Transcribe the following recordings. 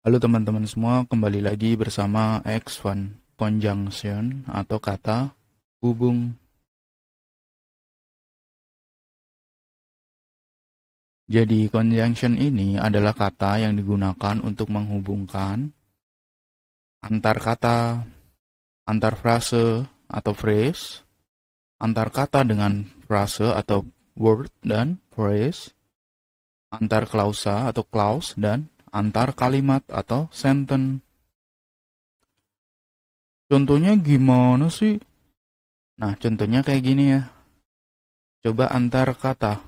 Halo teman-teman semua, kembali lagi bersama X1 Conjunction atau kata hubung. Jadi conjunction ini adalah kata yang digunakan untuk menghubungkan antar kata, antar frase atau phrase, antar kata dengan frase atau word dan phrase, antar klausa atau clause, dan antar kalimat atau sentence. Contohnya gimana sih? Nah, contohnya kayak gini ya. Coba antar kata.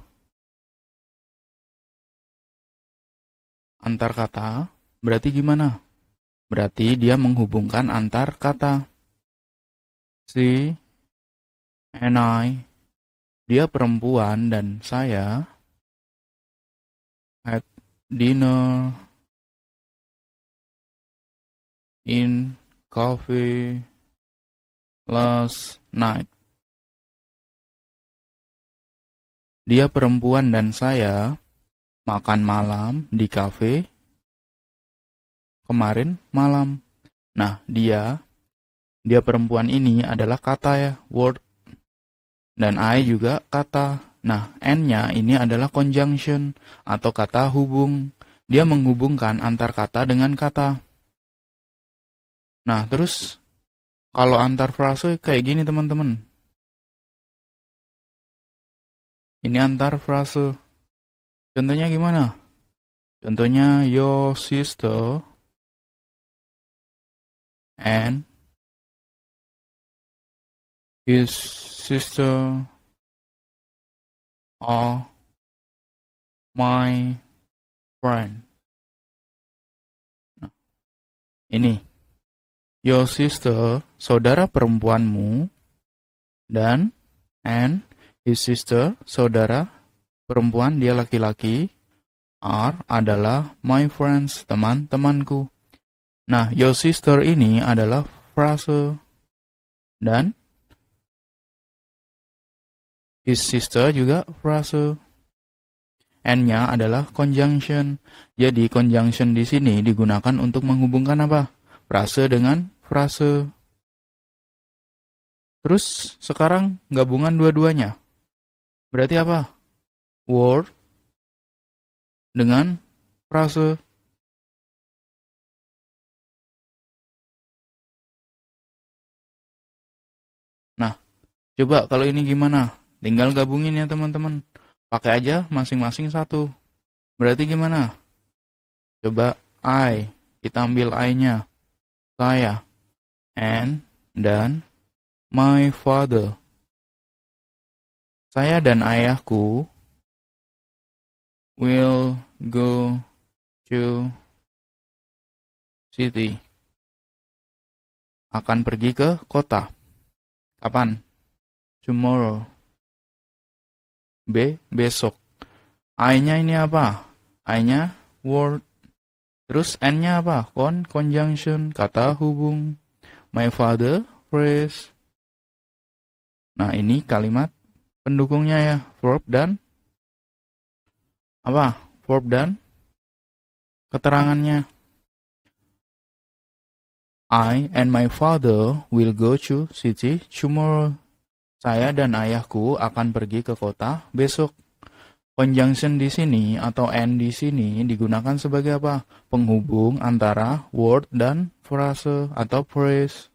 Antar kata berarti gimana? Berarti dia menghubungkan antar kata. She and I, dia perempuan dan saya had dinner in cafe last night. Dia perempuan dan saya makan malam di kafe kemarin malam. Nah, dia perempuan ini adalah kata ya, word. Dan I juga kata. Nah, N-nya ini adalah conjunction atau kata hubung. Dia menghubungkan antar kata dengan kata. Nah, terus kalau antar frase kayak gini teman-teman. Ini antar frase. Contohnya gimana? Contohnya your sister and his sister are my friend. Nah, ini your sister, saudara perempuanmu, dan and his sister, saudara perempuan, dia laki-laki, are adalah my friends, teman-temanku. Nah, your sister ini adalah frase, dan his sister juga frase. N-nya adalah conjunction. Jadi conjunction di sini digunakan untuk menghubungkan apa? Frase dengan frase. Terus sekarang gabungan dua-duanya. Berarti apa? Word dengan frase. Nah, coba kalau ini gimana? Tinggal gabungin ya teman-teman. Pakai aja masing-masing satu. Berarti gimana? Coba I. Kita ambil I-nya. Saya. And. Dan. My father. Saya dan ayahku will go to city. Akan pergi ke kota. Kapan? Tomorrow. B. Besok. I-nya ini apa? I-nya word. Terus N-nya apa? Conjunction, kata hubung. My father, phrase. Nah, ini kalimat pendukungnya ya. Verb dan apa? Verb dan keterangannya. I and my father will go to city tomorrow. Saya dan ayahku akan pergi ke kota besok. Conjunction di sini atau and di sini digunakan sebagai apa? Penghubung antara word dan frase atau phrase.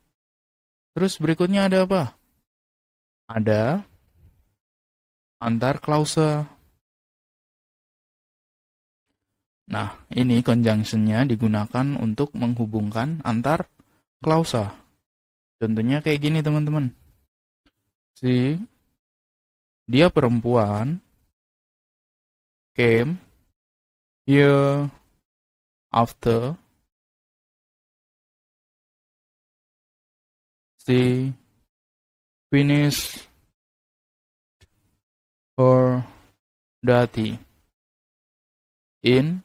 Terus berikutnya ada apa? Ada antar klausa. Nah, ini conjunction-nya digunakan untuk menghubungkan antar klausa. Contohnya kayak gini teman-teman. Dia perempuan came here after she finished her duty in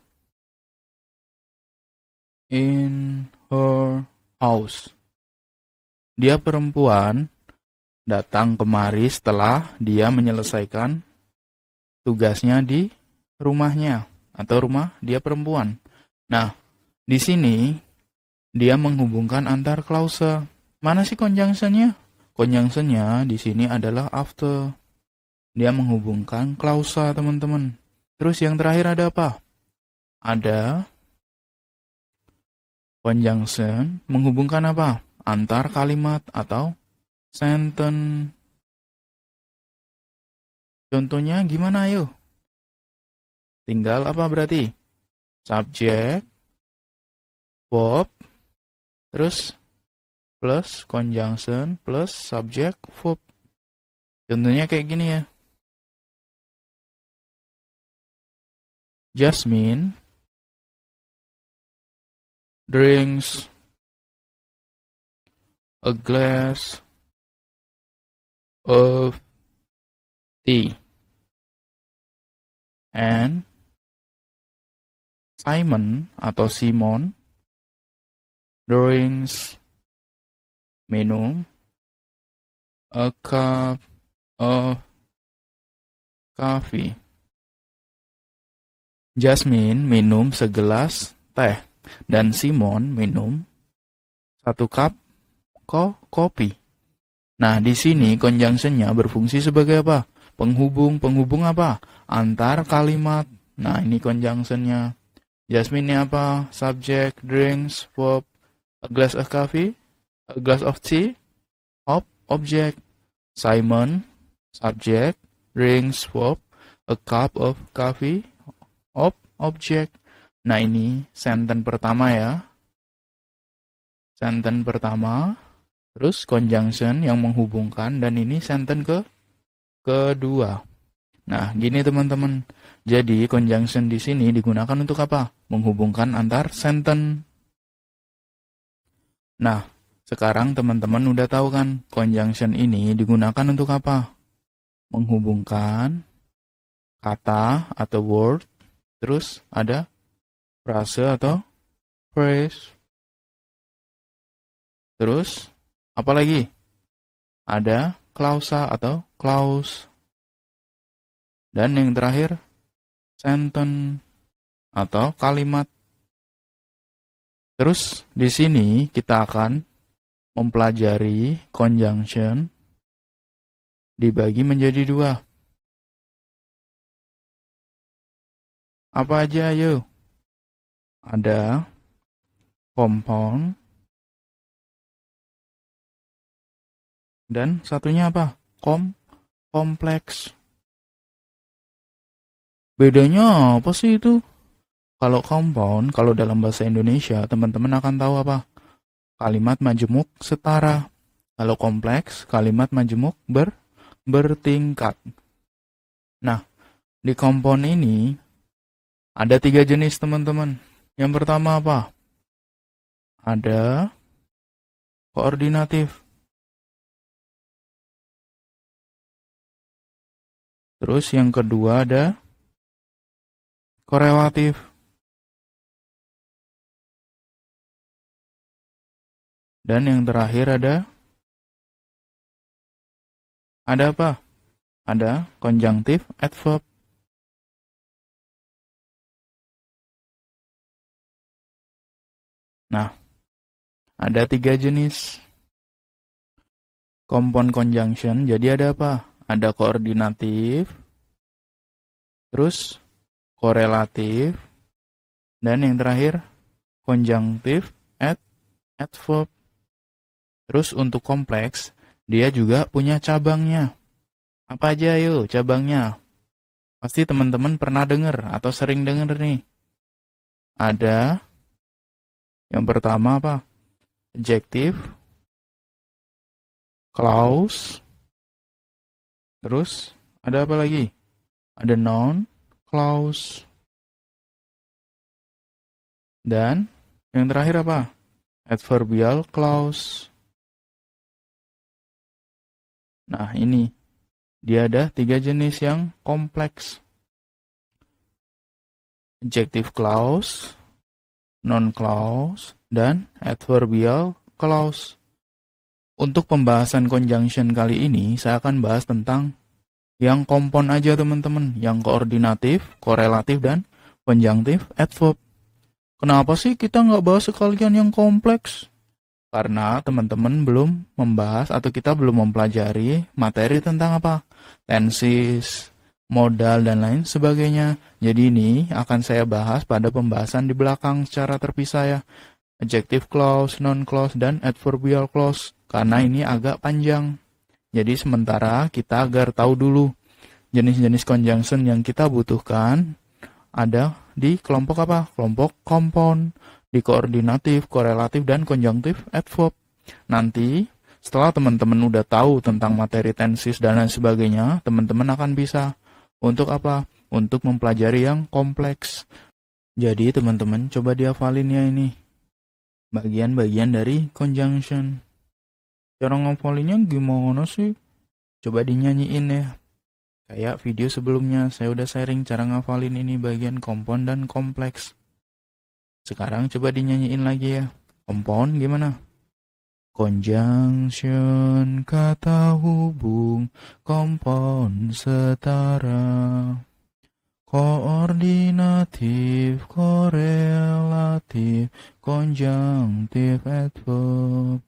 her house. Dia perempuan datang kemari setelah dia menyelesaikan tugasnya di rumahnya atau rumah dia perempuan. Nah, Di sini, dia menghubungkan antar klause. Mana sih conjunction-nya? Conjunction-nya di sini adalah after. Dia menghubungkan klausa, teman-teman. Terus yang terakhir ada apa? Ada conjunction menghubungkan apa? Antar kalimat atau sentence. Contohnya gimana ayo? Tinggal apa berarti? Subject, verb, terus plus conjunction plus subject verb. Contohnya kayak gini ya. Jasmine drinks a glass of tea. And Simon atau Simon drinks minum a cup of coffee. Jasmine minum segelas teh dan Simon minum satu cup kopi. Nah, di sini conjunction-nya berfungsi sebagai apa? Penghubung apa? Antar kalimat. Nah, ini conjunction-nya. Jasmine ini apa? Subject, drinks, verb, a glass of coffee, a glass of tea, object. Simon, subject, drinks, verb, a cup of coffee, object. Nah, ini sentence pertama ya. Sentence pertama, terus conjunction yang menghubungkan, dan ini sentence kedua. Nah, gini teman-teman. Jadi, conjunction di sini digunakan untuk apa? Menghubungkan antar sentence. Nah, sekarang teman-teman udah tahu kan, conjunction ini digunakan untuk apa? Menghubungkan kata atau word, terus ada frase atau phrase. Terus, apa lagi? Ada klausa atau clause. Dan yang terakhir, sentence atau kalimat. Terus di sini kita akan mempelajari conjunction dibagi menjadi dua. Apa aja ayo? Ada compound dan satunya apa? Kompleks. Bedanya apa sih itu? Kalau compound, kalau dalam bahasa Indonesia, teman-teman akan tahu apa? Kalimat majemuk setara. Kalau kompleks, kalimat majemuk bertingkat. Nah, di compound ini ada 3 jenis, teman-teman. Yang pertama apa? Ada koordinatif. Terus yang kedua ada korelatif. Dan yang terakhir ada apa? Ada konjunktif adverb. Nah, ada 3 jenis compound conjunction. Jadi ada apa? Ada koordinatif, terus korelatif, dan yang terakhir konjunktif adverb. Terus untuk kompleks, dia juga punya cabangnya. Apa aja yuk cabangnya? Pasti teman-teman pernah dengar atau sering dengar nih. Ada yang pertama apa? Adjective, clause, terus ada apa lagi? Ada noun, clause. Dan yang terakhir apa? Adverbial clause. Nah, ini dia ada 3 jenis yang kompleks. Adjective clause, noun clause, dan adverbial clause. Untuk pembahasan conjunction kali ini, saya akan bahas tentang yang compound aja teman-teman, yang koordinatif, korelatif, dan konjunktif adverb. Kenapa sih kita nggak bahas sekalian yang kompleks? Karena teman-teman belum membahas atau kita belum mempelajari materi tentang apa? Tenses, modal, dan lain sebagainya. Jadi ini akan saya bahas pada pembahasan di belakang secara terpisah ya. Adjective clause, noun clause, dan adverbial clause. Karena ini agak panjang. Jadi sementara kita agar tahu dulu jenis-jenis conjunction yang kita butuhkan ada di kelompok apa? Kelompok compound, di koordinatif, korelatif, dan konjunktif adverb. Nanti setelah teman-teman udah tahu tentang materi tenses dan lain sebagainya, teman-teman akan bisa untuk apa? Untuk mempelajari yang kompleks. Jadi teman-teman coba dihafalin ya ini bagian-bagian dari conjunction. Cara ngafalinnya gimana sih? Coba dinyanyiin ya. Kayak video sebelumnya, saya udah sharing cara ngafalin ini bagian compound dan kompleks. Sekarang coba dinyanyiin lagi ya. Compound gimana? Conjunction kata hubung, compound setara. Koordinatif, korelatif, konjunktif adverb.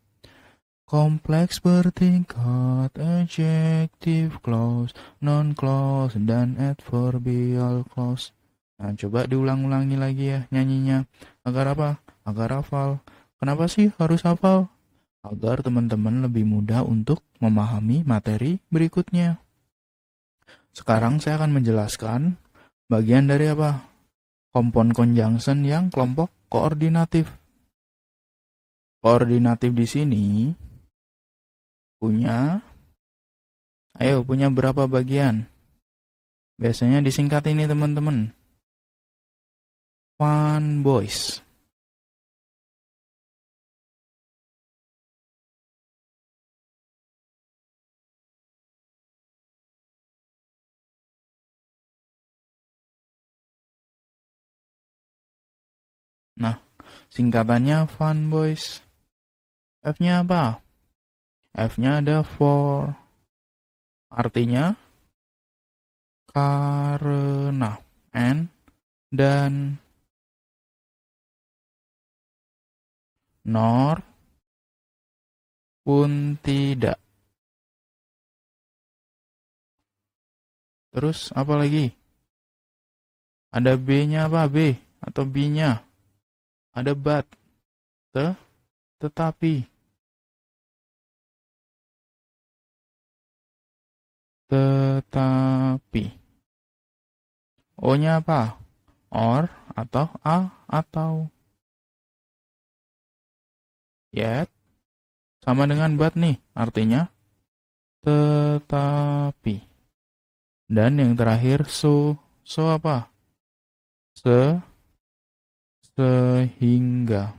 Kompleks bertingkat, adjective clause, noun clause, dan adverbial clause. Nah, coba diulang-ulangi lagi ya nyanyinya. Agar apa? Agar hafal. Kenapa sih harus hafal? Agar teman-teman lebih mudah untuk memahami materi berikutnya. Sekarang saya akan menjelaskan bagian dari apa? Compound conjunction yang kelompok koordinatif. Koordinatif di sini punya berapa bagian? Biasanya disingkat ini teman-teman. Fun boys. Nah, singkatannya fun boys. F-nya apa? F-nya ada for. Artinya karena, and, dan, nor, pun tidak. Terus apa lagi? Ada B-nya apa? B atau B-nya? Ada but, tetapi. Tetapi. O-nya apa? Or atau a atau. Yet sama dengan but nih, artinya tetapi. Dan yang terakhir so. So apa? Sehingga.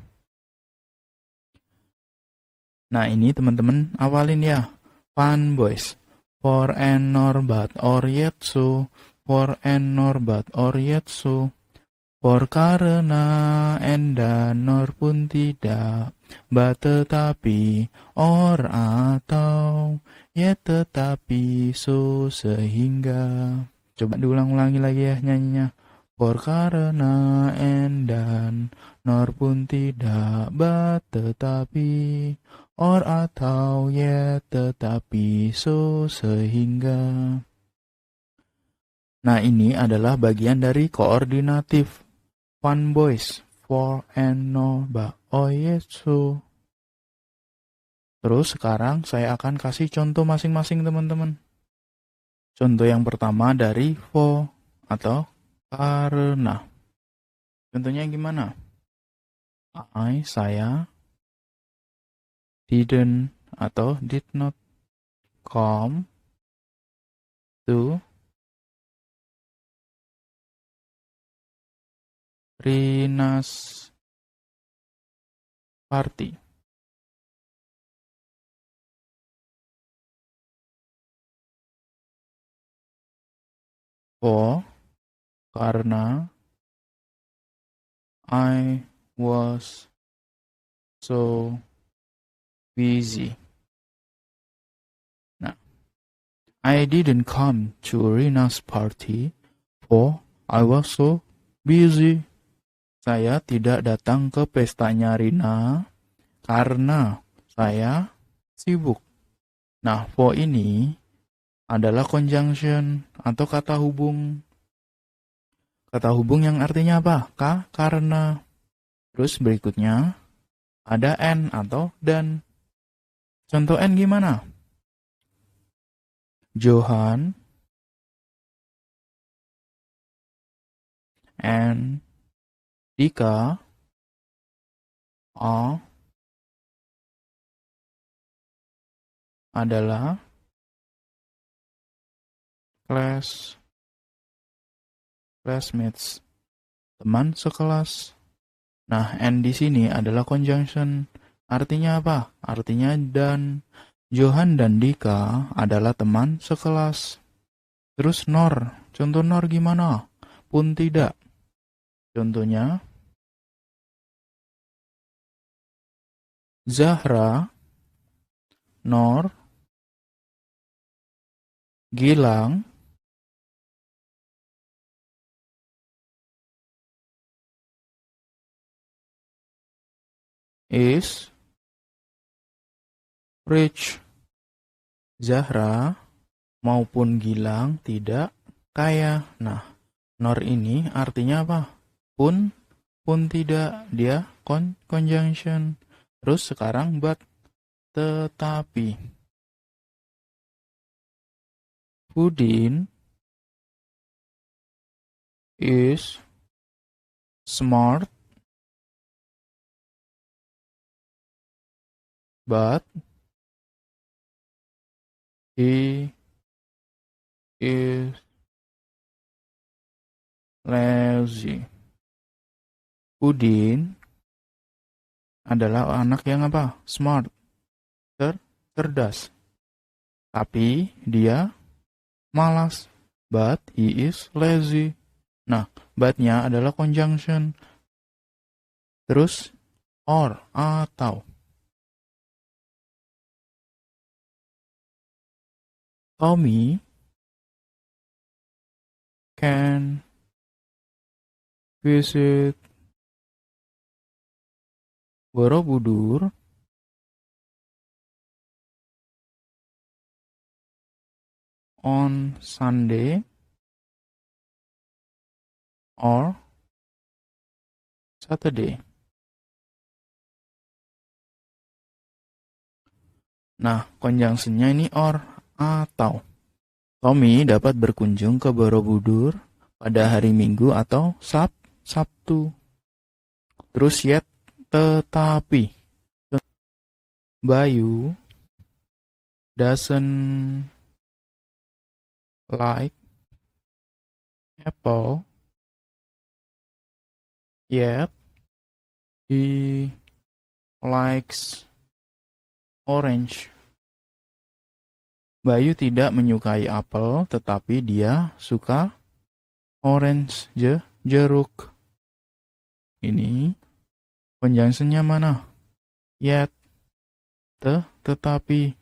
Nah, ini teman-teman awalin ya. Fun boys. For and nor but or yet so. For and nor but or yet so. For karena and dan nor pun tidak. But tetapi or atau. Yet tetapi so sehingga. Coba diulang-ulangi lagi ya nyanyinya. For karena and dan nor pun tidak. But tetapi or atau yet tetapi so sehingga. Nah, ini adalah bagian dari koordinatif. Fun boys, for and no but oh yes so. Terus sekarang saya akan kasih contoh masing-masing teman-teman. Contoh yang pertama dari for atau karena. Contohnya gimana? Saya didn't atau did not come to Rina's party. For karena I was so busy. Nah, I didn't come to Rina's party for I was so busy. Saya tidak datang ke pestanya Rina karena saya sibuk. Nah, for ini adalah conjunction atau kata hubung. Kata hubung yang artinya apa? Karena. Terus berikutnya ada and atau dan. Contoh and gimana? Johan and Dika are adalah classmates, teman sekelas. Nah, and di sini adalah conjunction. Artinya apa? Artinya dan. Johan dan Dika adalah teman sekelas. Terus nor. Contoh nor gimana? Pun tidak. Contohnya, Zahra, Nor, Gilang, is rich. Zahra maupun Gilang tidak kaya. Nah, nor ini artinya apa? Pun tidak, dia conjunction. Terus sekarang but, tetapi. Udin is smart, but he is lazy. Udin adalah anak yang apa? Smart, cerdas. Tapi dia malas. But he is lazy. Nah, but-nya adalah conjunction. Terus or atau. Tommy can visit Borobudur on Sunday or Saturday. Nah, conjunction-nya ini or atau. Tommy dapat berkunjung ke Borobudur pada hari Minggu atau Sabtu. Terus yet, tetapi. Bayu doesn't like apple yet he likes orange. Bayu tidak menyukai apel, tetapi dia suka orange, jeruk. Ini conjunction-nya mana? Yet, tetapi.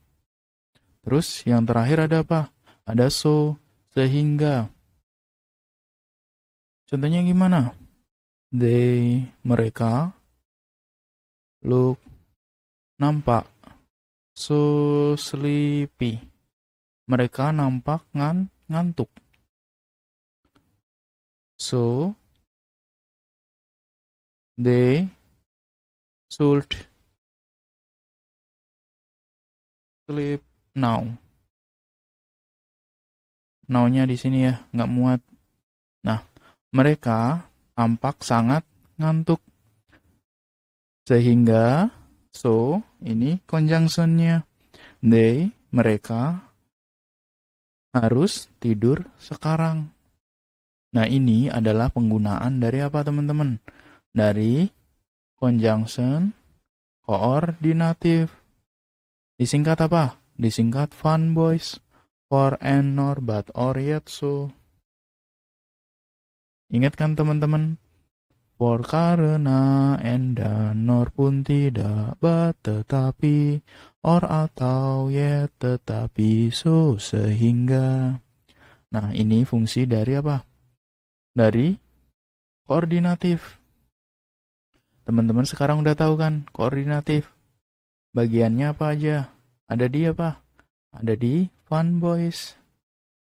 Terus yang terakhir ada apa? Ada so, sehingga. Contohnya gimana? Mereka, look, nampak, so sleepy. Mereka nampak ngantuk. So, they should sleep now. Now-nya di sini ya, nggak muat. Nah, mereka tampak sangat ngantuk. Sehingga, so, ini conjunction-nya. They, mereka, harus tidur sekarang. Nah, ini adalah penggunaan dari apa teman-teman? Dari conjunction koordinatif. Disingkat apa? Disingkat fun boys. For and nor, but or yet so. Ingat kan teman-teman? For karena and dan nor pun tidak, but tetapi, or atau yet tetapi, so sehingga. Nah, ini fungsi dari apa? Dari koordinatif. Teman-teman sekarang udah tahu kan koordinatif. Bagiannya apa aja? Ada di apa? Ada di fun boys.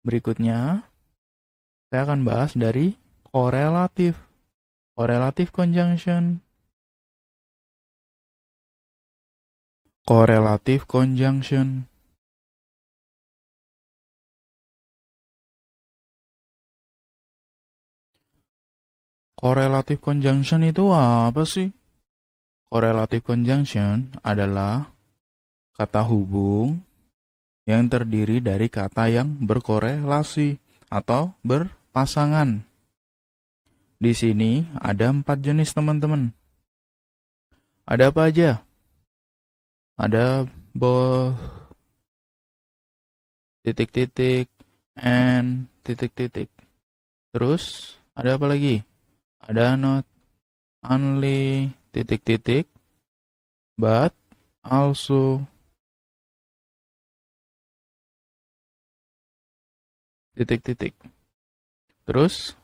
Berikutnya, saya akan bahas dari korelatif. Korelatif conjunction. Korelatif conjunction. Korelatif conjunction itu apa sih? Korelatif conjunction adalah kata hubung yang terdiri dari kata yang berkorelasi atau berpasangan. Di sini ada 4 jenis teman-teman. Ada apa aja? Ada both, titik-titik, and, titik-titik. Terus, ada apa lagi? Ada not only, titik-titik, but also, titik-titik. Terus,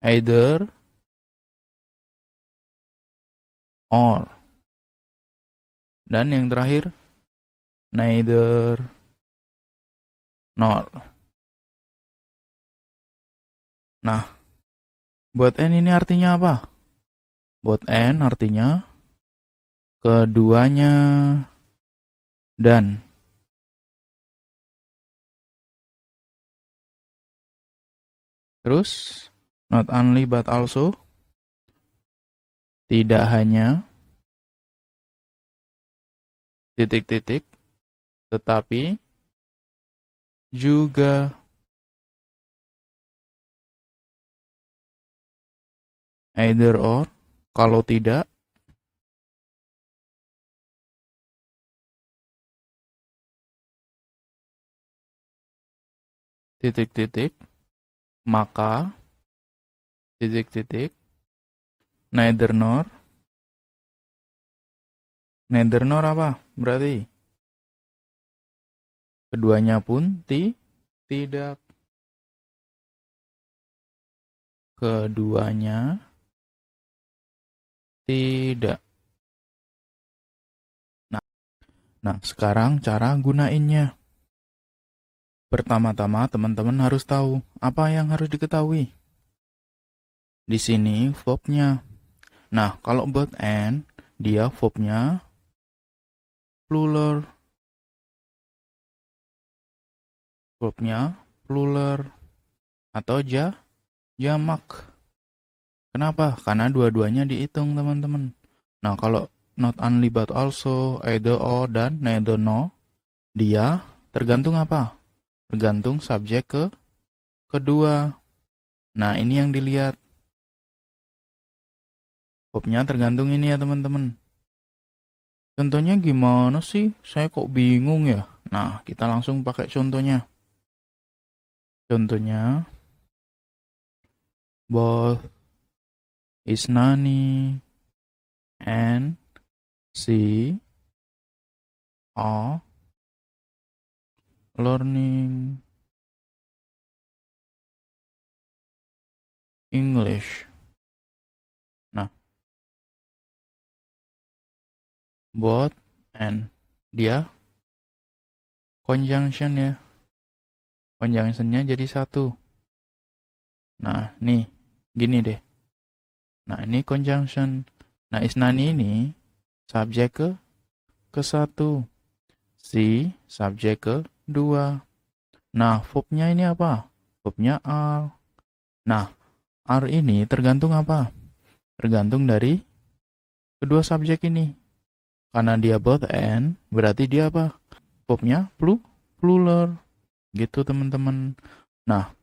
either, or. Dan yang terakhir, neither, nor. Nah, buat N ini artinya apa? Buat N artinya keduanya dan. Terus, not only but also, tidak hanya, titik-titik, tetapi juga, either or, kalau tidak, titik-titik, maka, titik-titik, neither nor. Neither nor apa? Berarti keduanya pun tidak. Keduanya tidak. Nah, sekarang cara gunainnya. Pertama-tama teman-teman harus tahu apa yang harus diketahui. Di sini verbnya. Nah, kalau buat and, dia verbnya plural. Verbnya plural atau jamak. Kenapa? Karena dua-duanya dihitung, teman-teman. Nah, kalau not only but also, either or, dan neither no, dia tergantung apa? Tergantung subjek kedua. Nah, ini yang dilihat. Verbnya tergantung ini ya, teman-teman. Contohnya gimana sih? Saya kok bingung ya? Nah, kita langsung pakai contohnya. Contohnya, both Isnani and she are learning English. Nah, both and dia conjunction ya. Conjunctionnya jadi satu. Nah, nih, gini deh. Nah, ini conjunction. Nah, Isnani ini subjek ke satu. Si subjek ke dua. Nah, verbnya ini apa? Verbnya are. Nah, are ini tergantung apa? Tergantung dari kedua subjek ini. Karena dia both and, berarti dia apa? Verbnya plural. Gitu, teman-teman. Nah,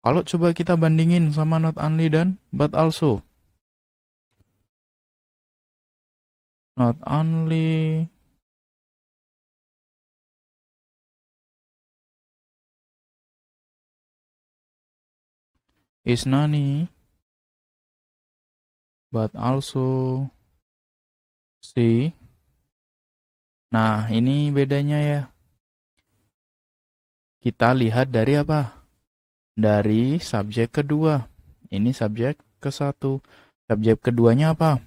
kalau coba kita bandingin sama not only dan but also. Not only, Isnani, but also she. Nah, ini bedanya ya. Kita lihat dari apa? Dari subjek kedua. Ini subjek ke satu. Subjek keduanya apa?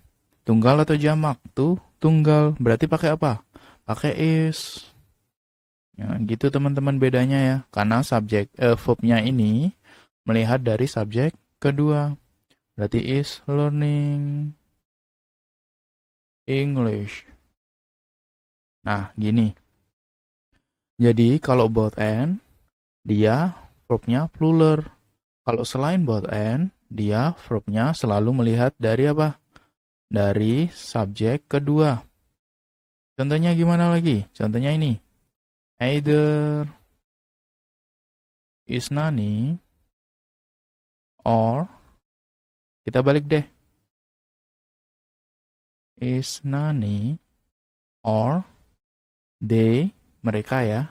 Tunggal atau jamak? Tuh, tunggal. Berarti pakai apa? Pakai is. Ya, gitu teman-teman bedanya ya. Karena verbnya ini melihat dari subjek kedua. Berarti is learning English. Nah, gini. Jadi kalau both and, dia verbnya plural. Kalau selain both and, dia verbnya selalu melihat dari apa? Dari subjek kedua. Contohnya gimana lagi? Contohnya ini. Either is Nani or kita balik deh. Is Nani or they, mereka ya.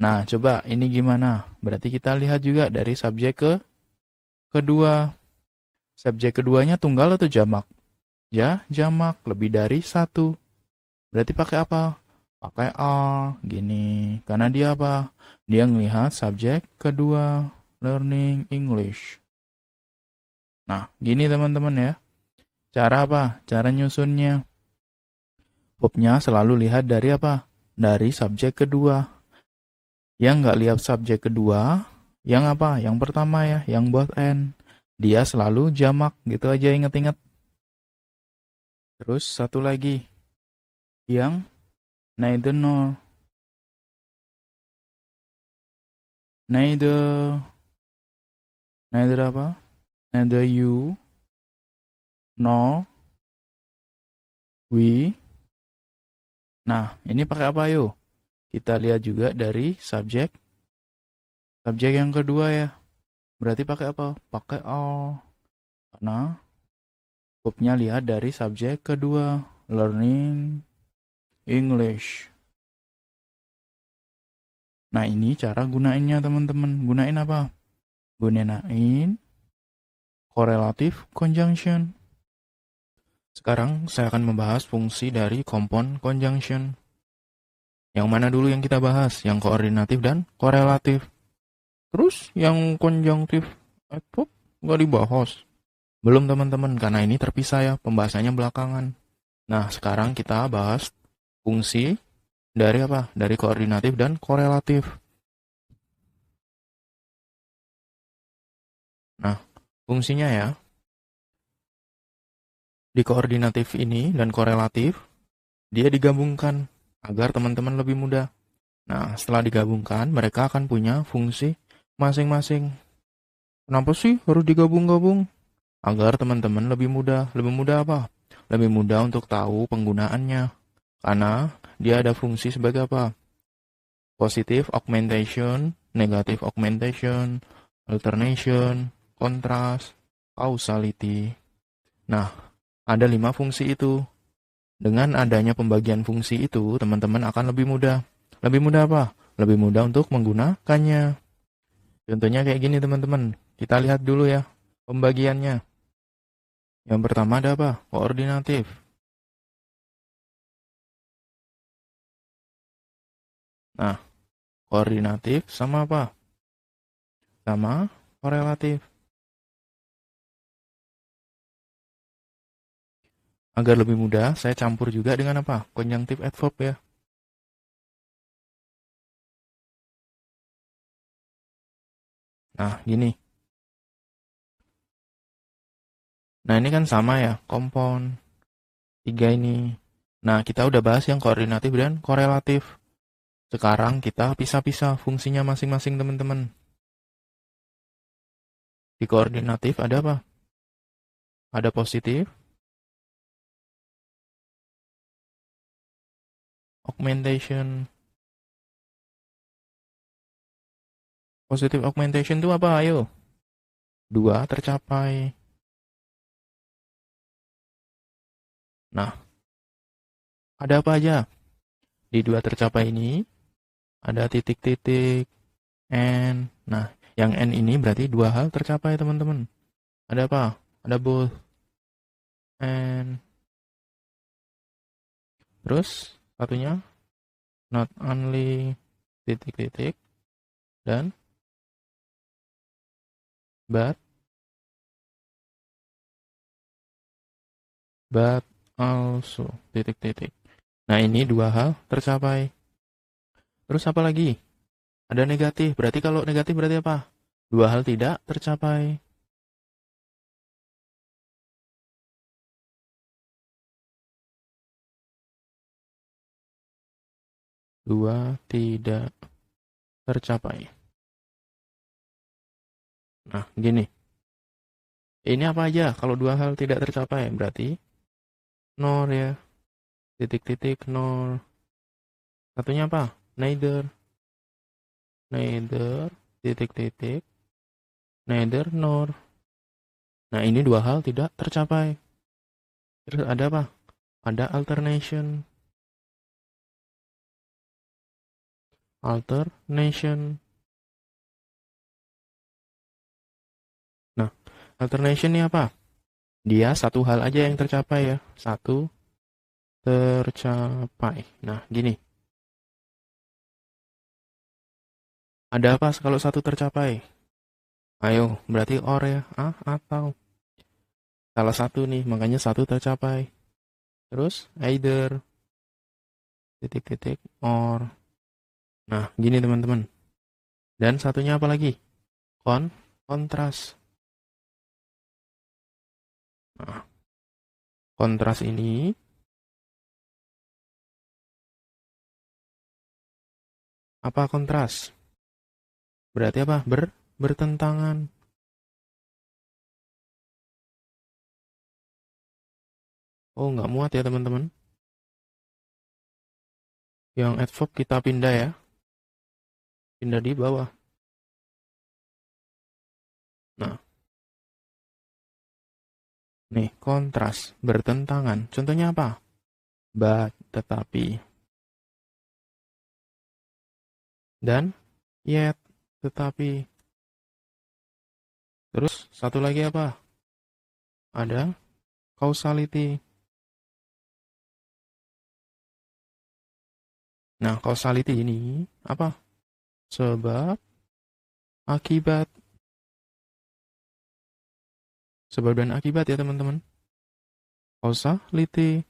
Nah, coba ini gimana? Berarti kita lihat juga dari subjek kedua. Subjek keduanya tunggal atau jamak? Ya, jamak. Lebih dari satu. Berarti pakai apa? Pakai are. Gini. Karena dia apa? Dia ngelihat subjek kedua. Learning English. Nah, gini teman-teman ya. Cara apa? Cara nyusunnya. Verbnya selalu lihat dari apa? Dari subjek kedua. Yang nggak lihat subjek kedua, yang apa? Yang pertama ya, yang both and. Dia selalu jamak, gitu aja inget-inget. Terus satu lagi, yang neither nor. Neither, neither apa? Neither you, nor we. Nah, ini pakai apa yuk? Kita lihat juga dari subjek yang kedua ya. Berarti pakai apa? Pakai all. Karena verbnya lihat dari subjek kedua. Learning English. Nah, ini cara gunainnya teman-teman. Gunain apa? Gunain correlative conjunction. Sekarang saya akan membahas fungsi dari compound conjunction. Yang mana dulu yang kita bahas? Yang koordinatif dan korelatif. Terus yang konjunktif adverb nggak dibahas. Belum teman-teman, karena ini terpisah ya, pembahasannya belakangan. Nah, sekarang kita bahas fungsi dari apa? Dari koordinatif dan korelatif. Nah, fungsinya ya, di koordinatif ini dan korelatif, dia digabungkan agar teman-teman lebih mudah. Nah, setelah digabungkan, mereka akan punya fungsi masing-masing. Kenapa sih harus digabung-gabung? Agar teman-teman lebih mudah. Lebih mudah apa? Lebih mudah untuk tahu penggunaannya. Karena dia ada fungsi sebagai apa? Positive augmentation, negative augmentation, alternation, contrast, causality. Nah, ada 5 fungsi itu. Dengan adanya pembagian fungsi itu, teman-teman akan lebih mudah. Lebih mudah apa? Lebih mudah untuk menggunakannya. Contohnya kayak gini teman-teman. Kita lihat dulu ya pembagiannya. Yang pertama ada apa? Koordinatif. Nah, koordinatif sama apa? Sama korelatif. Agar lebih mudah, saya campur juga dengan apa? Konjunktif adverb ya. Nah, gini. Nah, ini kan sama ya, compound. 3 ini. Nah, kita udah bahas yang koordinatif dan korelatif. Sekarang kita pisah-pisah fungsinya masing-masing teman-teman. Di koordinatif ada apa? Ada positif, augmentation. Positive augmentation itu apa? Ayo. 2 tercapai. Nah, ada apa aja? Di 2 tercapai ini, ada titik-titik, N. Nah, yang N ini berarti 2 hal tercapai teman-teman. Ada apa? Ada both. And. Terus, satunya, not only titik-titik, dan but also, titik-titik. Nah, ini dua hal tercapai. Terus apa lagi? Ada negatif. Berarti kalau negatif berarti apa? Dua hal tidak tercapai. Dua tidak tercapai. Nah, gini. Ini apa aja? Kalau dua hal tidak tercapai, berarti nor ya. Titik-titik nor. Satunya apa? Neither. Neither. Titik-titik. Neither nor. Nah, ini dua hal tidak tercapai. Terus ada apa? Ada alternation. Alternation. Nah, alternation ini apa? Dia satu hal aja yang tercapai ya. Satu tercapai. Nah, gini. Ada apa kalau satu tercapai? Ayo, berarti or ya. Atau. Salah satu nih, makanya satu tercapai. Terus, either. Titik-titik, or. Nah, gini teman-teman. Dan satunya apa lagi? Kontras. Nah, kontras ini apa kontras? Berarti apa? Bertentangan. Oh, nggak muat ya teman-teman. Yang adverb kita pindah ya. Pindah di bawah. Nah, nih, kontras. Bertentangan. Contohnya apa? But, tetapi. Dan, yet, tetapi. Terus, satu lagi apa? Ada causality. Nah, causality ini apa? Sebab, akibat. Sebab dan akibat ya teman-teman. Causality.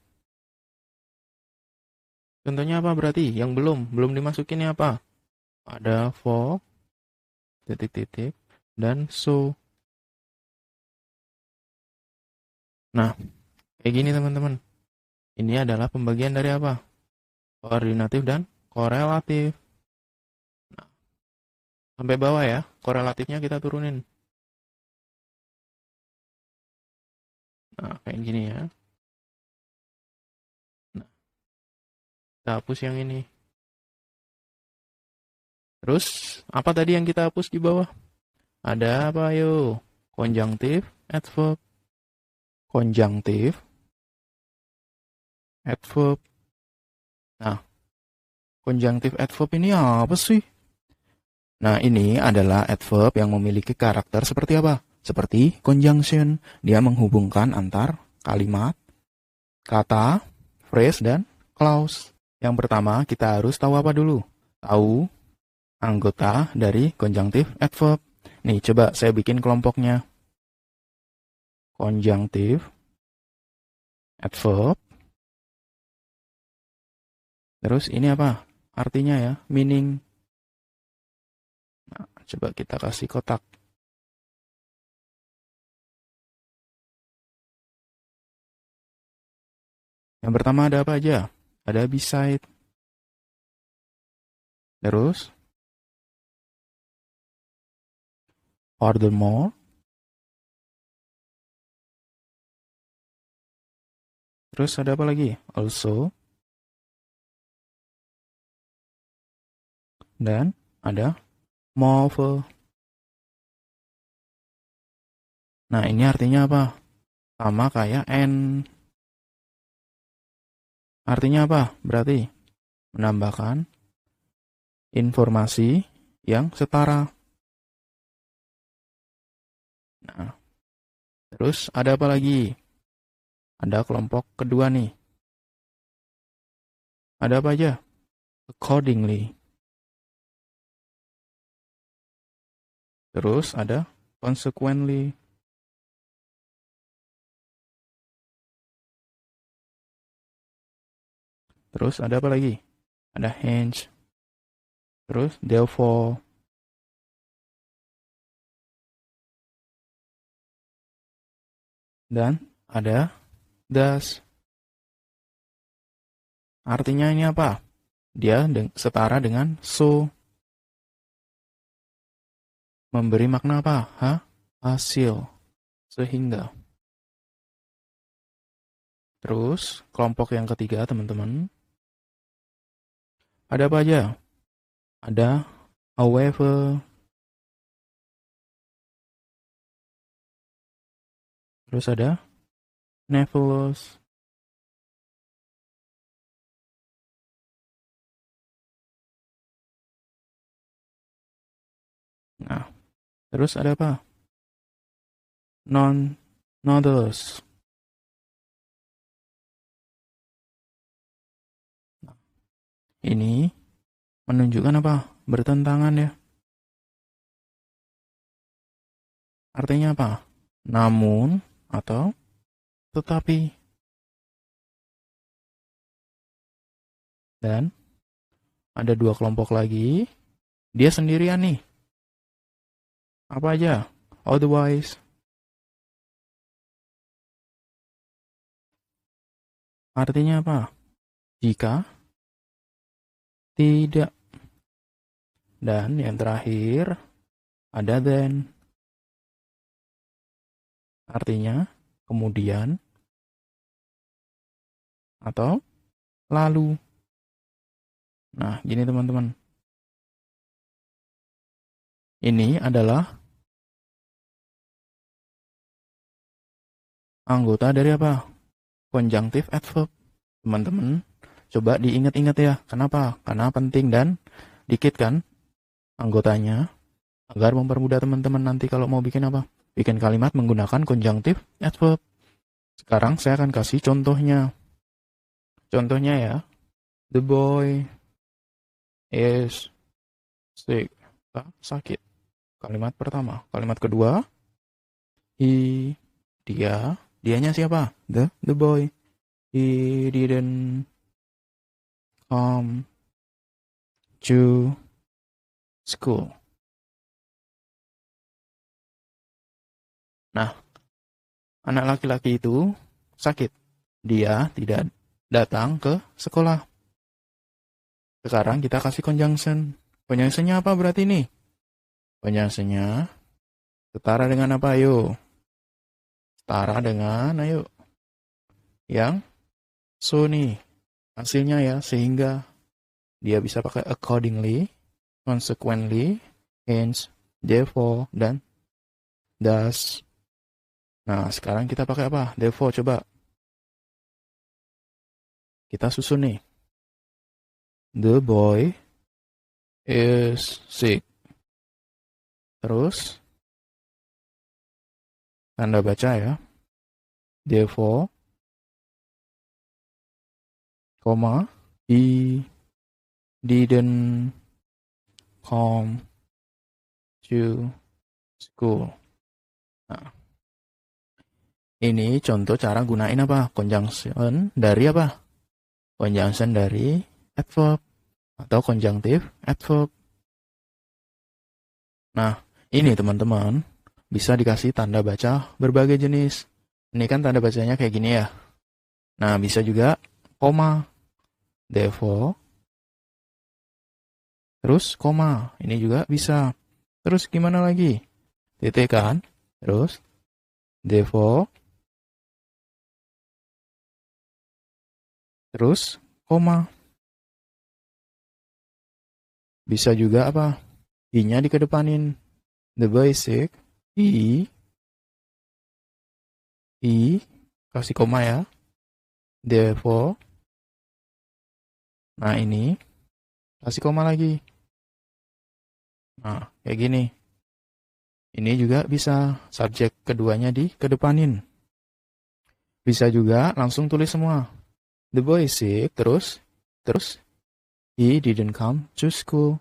Contohnya apa berarti? Yang belum dimasukin apa? Ada for, titik-titik, dan so. Nah, kayak gini teman-teman. Ini adalah pembagian dari apa? Koordinatif dan korelatif. Nah, sampai bawah ya. Korelatifnya kita turunin. Nah, kayak gini ya. Nah, kita hapus yang ini. Terus, apa tadi yang kita hapus di bawah? Ada apa yo? Konjunktif, adverb. Konjunktif, adverb. Nah, konjunktif adverb ini apa sih? Nah, ini adalah adverb yang memiliki karakter seperti apa? Seperti conjunction. Dia menghubungkan antar kalimat, kata, phrase, dan clause. Yang pertama, kita harus tahu apa dulu? Tahu anggota dari konjunktif adverb. Nih, coba saya bikin kelompoknya. Konjunktif adverb. Terus ini apa? Artinya ya, meaning. Nah, coba kita kasih kotak. Yang pertama ada apa aja? Ada beside. Terus, furthermore. Terus ada apa lagi? Also. Dan ada moreover. Nah, ini artinya apa? Sama kayak and. Artinya apa? Berarti menambahkan informasi yang setara. Nah, terus ada apa lagi? Ada kelompok kedua nih. Ada apa aja? Accordingly. Terus ada consequently. Terus ada apa lagi? Ada hence. Terus therefore. Dan ada thus. Artinya ini apa? Dia setara dengan so. Memberi makna apa? Hasil. Sehingga. Terus, kelompok yang ketiga, teman-teman. Ada apa aja? Ada however. Terus ada nevertheless. Nah, terus ada apa? Nonetheless. Ini menunjukkan apa? Bertentangan ya. Artinya apa? Namun atau tetapi. Dan ada dua kelompok lagi. Dia sendirian nih. Apa aja? Otherwise. Artinya apa? Jika tidak. Dan yang terakhir ada then. Artinya kemudian atau lalu. Nah, gini teman-teman. Ini adalah anggota dari apa? Conjunctive adverb. Teman-teman, coba diingat-ingat ya. Kenapa? Karena penting dan dikit kan anggotanya. Agar mempermudah teman-teman nanti kalau mau bikin apa? Bikin kalimat menggunakan conjunctive adverb. Sekarang saya akan kasih contohnya. Contohnya ya. The boy is sick. Sakit. Kalimat pertama. Kalimat kedua. Dianya siapa? The boy. He didn't come to school. Nah, anak laki-laki itu sakit. Dia tidak datang ke sekolah. Sekarang kita kasih conjunction. Conjunctionnya apa berarti nih? Conjunctionnya setara dengan apa? Ayo. Setara dengan, ayo. Yang so nih. Hasilnya ya, sehingga dia bisa pakai accordingly, consequently, hence, therefore, dan thus. Nah, sekarang kita pakai apa? Therefore, coba. Kita susun nih. The boy is sick. Terus, tanda baca ya. Therefore, comma, he didn't come to school. Nah, ini contoh cara gunain apa? Conjunction dari apa? Conjunction dari adverb atau conjunctive adverb. Nah, ini teman-teman bisa dikasih tanda baca berbagai jenis. Ini kan tanda bacanya kayak gini ya. Nah, bisa juga koma. Therefore. Terus koma. Ini juga bisa. Terus gimana lagi? Titik kan? Terus. Therefore. Terus koma. Bisa juga apa? I-nya dikedepanin. The basic. I. Kasih koma ya. Therefore. Nah ini. Kasih koma lagi. Nah kayak gini. Ini juga bisa. Subjek keduanya dikedepanin. Bisa juga langsung tulis semua. The boy is sick. Terus. He didn't come to school.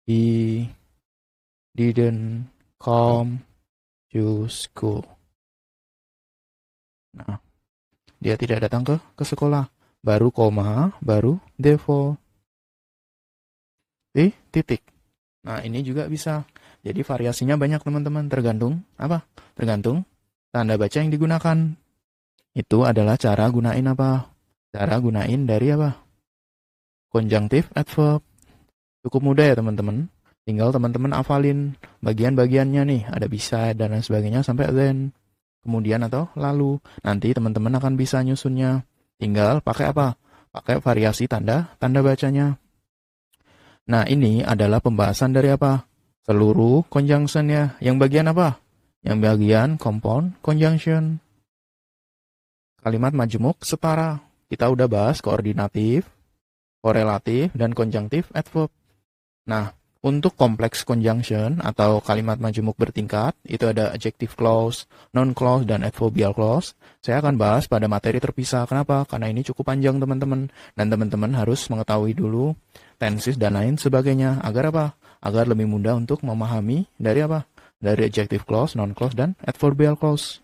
He didn't come to school. Nah, dia tidak datang ke sekolah. baru koma, baru default. Titik. Nah, ini juga bisa. Jadi variasinya banyak teman-teman, tergantung apa? Tergantung tanda baca yang digunakan. Itu adalah cara gunain apa? Cara gunain dari apa? Conjunctive adverb. Cukup mudah ya teman-teman. Tinggal teman-teman hafalin bagian-bagiannya nih. Ada bisa dan lain sebagainya sampai then. Kemudian atau lalu. Nanti teman-teman akan bisa nyusunnya. Tinggal pakai apa? Pakai variasi tanda bacanya. Nah, ini adalah pembahasan dari apa? Seluruh conjunction ya. Yang bagian apa? Yang bagian compound conjunction. Kalimat majemuk setara. Kita udah bahas koordinatif, korelatif, dan conjunctive adverb. Nah, untuk kompleks conjunction atau kalimat majemuk bertingkat, itu ada adjective clause, noun clause, dan adverbial clause. Saya akan bahas pada materi terpisah. Kenapa? Karena ini cukup panjang teman-teman. Dan teman-teman harus mengetahui dulu tenses dan lain sebagainya. Agar apa? Agar lebih mudah untuk memahami dari apa? Dari adjective clause, noun clause, dan adverbial clause.